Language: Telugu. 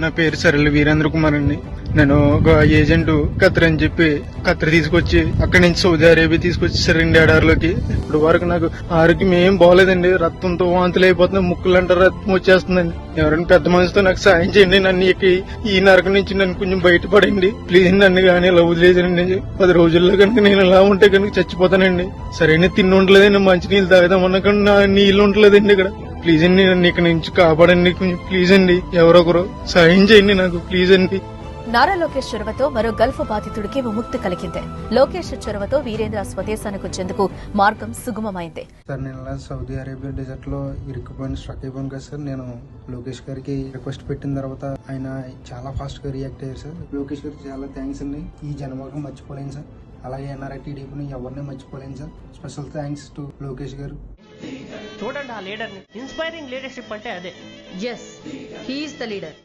నా పేరు సరళ వీరేంద్ర కుమార్ అండి. నేను ఒక ఏజెంట్ ఖత్తర్ అని చెప్పి ఖత్తర్ తీసుకొచ్చి అక్కడి నుంచి సౌదీ అరేబియా తీసుకొచ్చేసారండి ఎడారిలోకి. ఇప్పుడు వరకు నాకు ఆరోగ్యం ఏం బాగోలేదండి. రక్తంతో వాంతులు అయిపోతుంది, ముక్కులంటే రక్తం వచ్చేస్తుందండి. ఎవరైనా పెద్ద మనిషితో నాకు సాయం చేయండి. నన్ను ఈ నరకం నుంచి నన్ను కొంచెం బయటపడండి ప్లీజ్. నన్ను కానీ ఇలా వదిలేదండి. 10 రోజుల్లో కనుక నేను ఇలా ఉంటే కనుక చచ్చిపోతానండి. సరైన తిండి ఉండలేదండి, మంచి నీళ్ళు తాగుదామన్నా కానీ నా నీళ్ళు ఉండలేదండి ఇక్కడ. ప్లీజ్ అండి, నన్ను ఇక్కడ నుంచి కాపాడండి కొంచెం ప్లీజ్ అండి. ఎవరొకరు సాయం చేయండి నాకు ప్లీజ్ అండి. నారా లోకేష్ చొరవతో మరో గల్ఫ్ బాధితుడికి విముక్తి కలిగింది. లోకేష్ చొరవతో వీరేంద్ర స్వదేశానికి వచ్చేందుకు మార్గం సుగమమైంది. సార్ నేను ఇలా సౌదీ అరేబియా డెజర్ట్ లో ఇరుక్కుపోయిన స్ట్రక్ అయిపోయాను కదా సార్. నేను లోకేష్ గారికి రిక్వెస్ట్ పెట్టిన తర్వాత ఆయన చాలా ఫాస్ట్ గా రియాక్ట్ అయ్యారు సార్. లోకేష్ గారికి చాలా థ్యాంక్స్ అండి. ఈ జన్మకు మర్చిపోలేను సార్. అలాగే ఎన్ఆర్ఐ టీడీపీని ఎవరిని మర్చిపోలేను sir. Special thanks to Lokesh garu. చూడండి ఆ లీడర్ ని. ఇన్స్పైరింగ్ లీడర్షిప్ అంటే అదే. Yes, he is the leader.